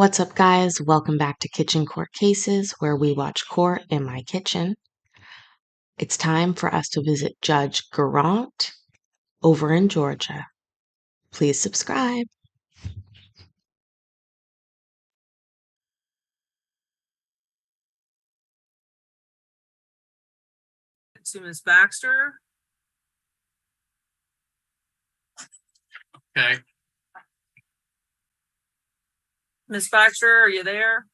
What's up, guys? Welcome back to Kitchen Court Cases, where we watch court in my kitchen. It's time for us to visit Judge Garant over in Georgia. Please subscribe. To Miss Baxter. Okay. Miss Baxter, are you there?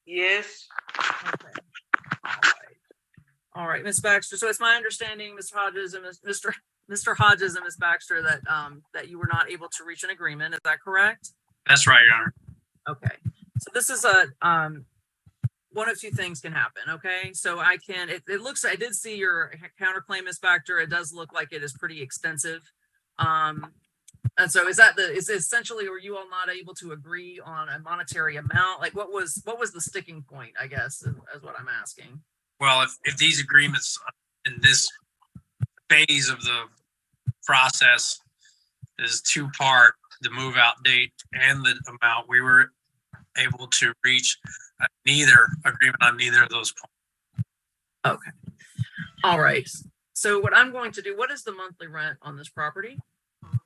Yes. Okay. All right, Miss Baxter. So it's my understanding, Mr. Hodges and Mr. Hodges and Miss Baxter, that that you were not able to reach an agreement. Is that correct? That's right, Your Honor. Okay. So this is a one of two things can happen. Okay. So it looks, I did see your counterclaim, Miss Baxter. It does look like it is pretty extensive. And so is essentially, were you all not able to agree on a monetary amount? Like what was the sticking point, I guess, is what I'm asking. Well, if these agreements in this phase of the process is two-part, the move-out date and the amount, we were able to reach neither agreement on neither of those points. Okay. All right. So what I'm going to do, what is the monthly rent on this property?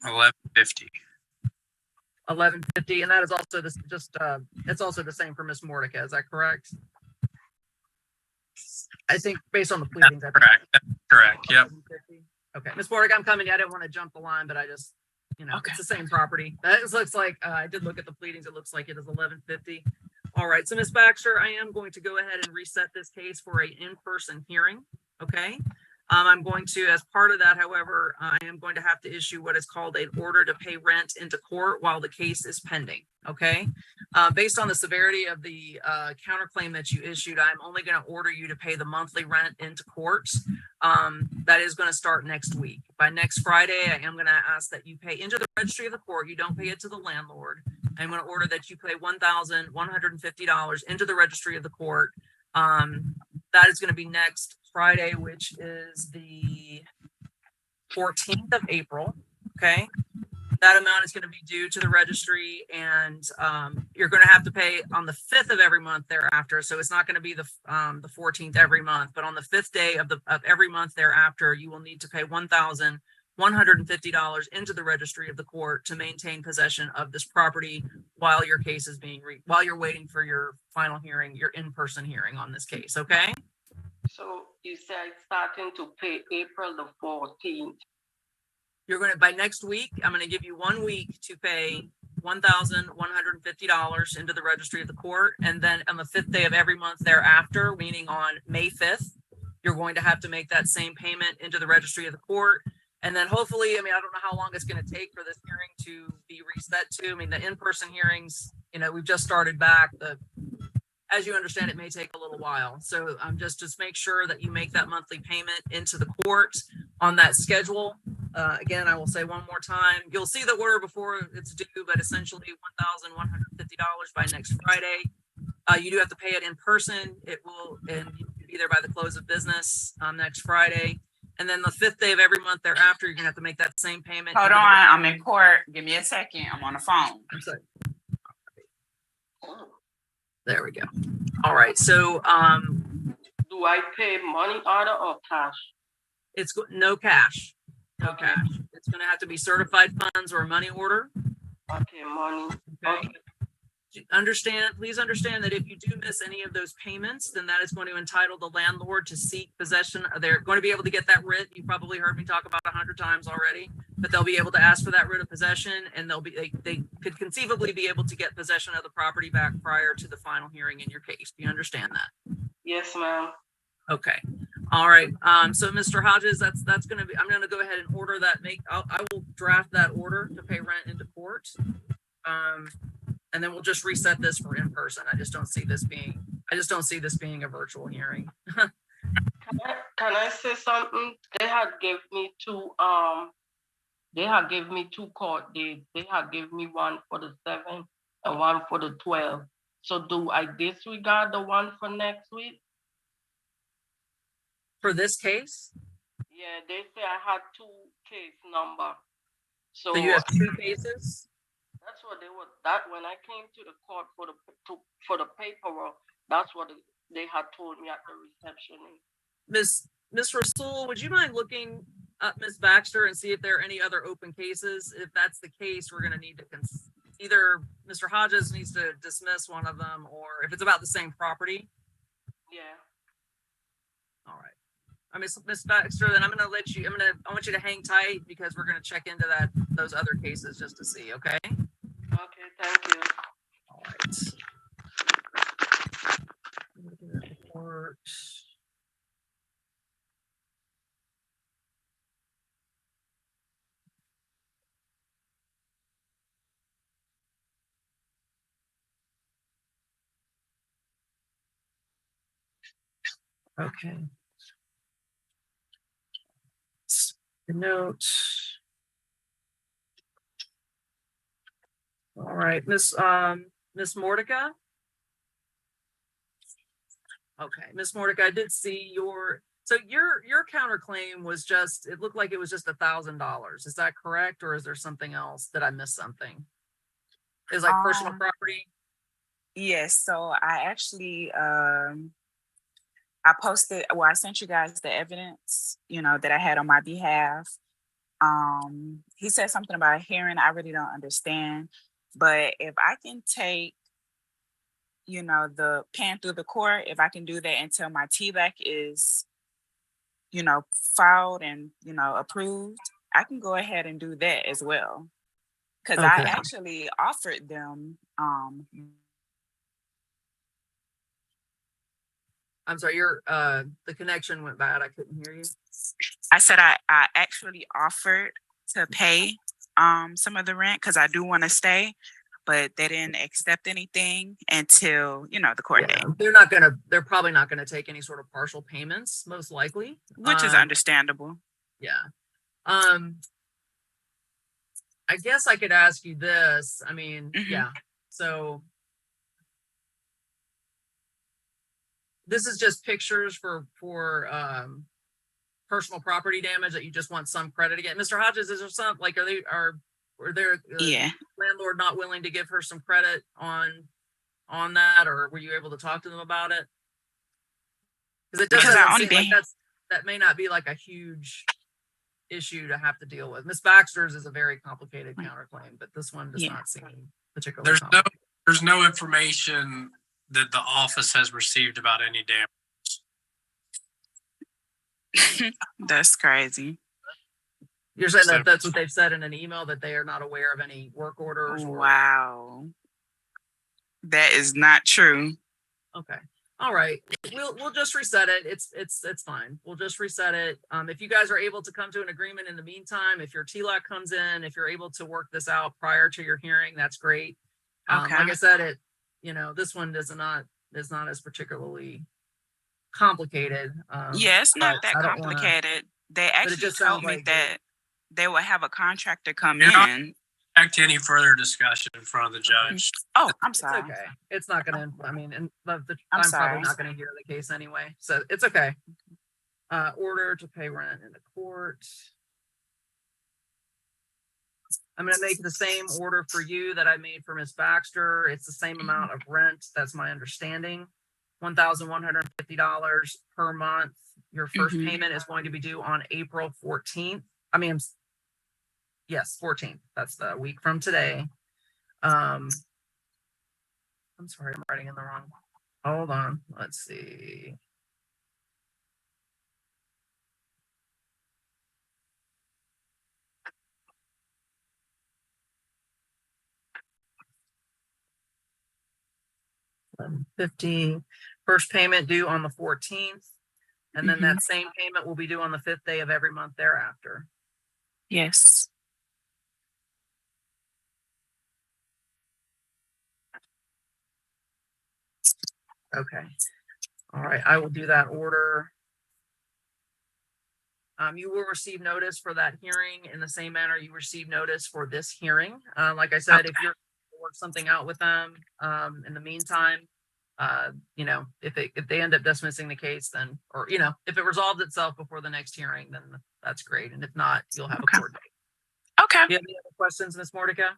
$11.50. $11.50, and that is also it's also the same for Miss Mordecai. Is that correct? I think based on the pleadings. That's correct. That's correct. Yep. Okay, Miss Mordecai, I'm coming. I didn't want to jump the line, but I just, okay. It's the same property. That looks like I did look at the pleadings. It looks like it is $11.50. All right. So Miss Baxter, I am going to go ahead and reset this case for a in-person hearing. Okay. I'm going to, as part of that, however, I am going to have to issue what is called an order to pay rent into court while the case is pending. Okay. Based on the severity of the counterclaim that you issued, I'm only going to order you to pay the monthly rent into court. That is going to start next week. By next Friday, I am going to ask that you pay into the registry of the court. You don't pay it to the landlord. I'm going to order that you pay $1,150 into the registry of the court. That is going to be next Friday, which is the 14th of April. Okay. That amount is going to be due to the registry, and you're going to have to pay on the 5th of every month thereafter. So it's not going to be the 14th every month, but on the 5th day of every month thereafter, you will need to pay $1,150 into the registry of the court to maintain possession of this property while your case is being while you're waiting for your final hearing, your in-person hearing on this case. Okay. So you said starting to pay April the 14th. You're going to, by next week, I'm going to give you 1 week to pay $1,150 into the registry of the court. And then on the 5th day of every month thereafter, meaning on May 5th, you're going to have to make that same payment into the registry of the court. And then hopefully, I mean, I don't know how long it's going to take for this hearing to be reset to. I mean, the in-person hearings, we've just started back. As you understand, it may take a little while. So just make sure that you make that monthly payment into the court on that schedule. Again, I will say one more time, you'll see the order before it's due, but essentially $1,150 by next Friday. You do have to pay it in person. It will, and you can be there by the close of business next Friday. And then the 5th day of every month thereafter, you're gonna have to make that same payment. Hold on, I'm in court. Give me a second. I'm on the phone. I'm sorry. There we go. All right. So, do I pay money order or cash? It's no cash. No cash. It's going to have to be certified funds or a money order. Okay, money. Okay. Please understand that if you do miss any of those payments, then that is going to entitle the landlord to seek possession. They're going to be able to get that writ. You probably heard me talk about 100 times already, but they'll be able to ask for that writ of possession, and they could conceivably be able to get possession of the property back prior to the final hearing in your case. Do you understand that? Yes, ma'am. Okay. All right. So Mr. Hodges, that's going to be, I'm going to go ahead and order that. I will draft that order to pay rent into court. And then we'll just reset this for in person. I just don't see this being a virtual hearing. Can I say something? They had give me two court dates. They had give me one for the 7th and one for the 12th. So do I disregard the one for next week? For this case? Yeah, they say I had 2 case number. So you have 2 cases? That's what they were. That when I came to the court for the paperwork, that's what they had told me at the reception. Miss Rasul, would you mind looking up Miss Baxter and see if there are any other open cases? If that's the case, we're going to need to either Mr. Hodges needs to dismiss one of them, or if it's about the same property. Yeah. All right. I mean, Miss Baxter, then I'm going to let you. I want you to hang tight because we're going to check into those other cases just to see. Okay. Okay. Thank you. All right. Report. Okay. The note. All right, Miss Mordecai. Okay, Miss Mordecai, I did see your counterclaim was just, it looked like it was just $1,000. Is that correct? Or is there something else? Did I miss something? Is like personal property? Yes. So I actually I posted, well, I sent you guys the evidence, that I had on my behalf. He said something about a hearing. I really don't understand. But if I can take, the pan through the court, if I can do that until my TLAC is, filed and, approved, I can go ahead and do that as well. Because I actually offered them. I'm sorry, the connection went bad. I couldn't hear you. I said I actually offered to pay some of the rent because I do want to stay, but they didn't accept anything until the court date. They're probably not gonna take any sort of partial payments, most likely, which is understandable. Yeah. I guess I could ask you this. I mean, yeah. So this is just pictures for personal property damage that you just want some credit again. Mr. Hodges, is there some like are there landlord not willing to give her some credit on that, or were you able to talk to them about it? Because it doesn't seem like that may not be like a huge issue to have to deal with. Miss Baxter's is a very complicated counterclaim, but this one does not seem particularly complicated. There's no information that the office has received about any damage. That's crazy. You're saying that that's what they've said in an email, that they are not aware of any work orders? Wow. That is not true. Okay. All right. We'll just reset it. It's fine. We'll just reset it. If you guys are able to come to an agreement in the meantime, if your TLAC comes in, if you're able to work this out prior to your hearing, that's great. Like I said, this one is not as particularly complicated. It's not that complicated. They actually told me that they will have a contractor come in. Back to any further discussion in front of the judge. Oh, I'm sorry. It's okay. It's not going to, I'm probably not going to hear the case anyway. So it's okay. Order to pay rent in the court. I'm going to make the same order for you that I made for Miss Baxter. It's the same amount of rent. That's my understanding. $1,150 per month. Your first payment is going to be due on April 14th. Yes, 14th. That's the week from today. I'm sorry, I'm writing in the wrong. Hold on. Let's see. $50. First payment due on the 14th. And then that same payment will be due on the 5th day of every month thereafter. Yes. Okay. All right. I will do that order. You will receive notice for that hearing in the same manner you receive notice for this hearing. Like I said, if you're work something out with them, in the meantime, if they end up dismissing the case, then, or, if it resolves itself before the next hearing, then that's great. And if not, you'll have a court date. Okay. Do you have any other questions, Miss Mordecai?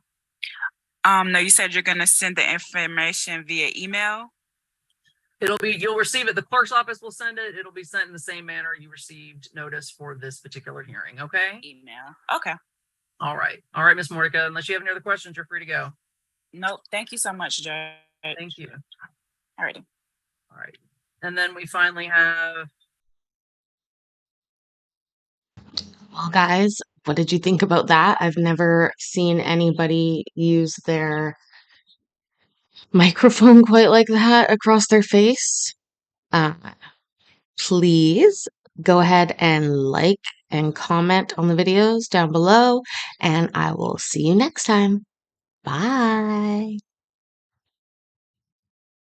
No, you said you're gonna send the information via email. You'll receive it. The clerk's office will send it. It'll be sent in the same manner you received notice for this particular hearing. Okay. Email. Okay. All right. All right, Miss Mordecai. Unless you have any other questions, you're free to go. Nope. Thank you so much, Judge. Thank you. Alrighty. All right. And then we finally have. Well, guys, what did you think about that? I've never seen anybody use their microphone quite like that across their face. Please go ahead and like and comment on the videos down below, and I will see you next time. Bye.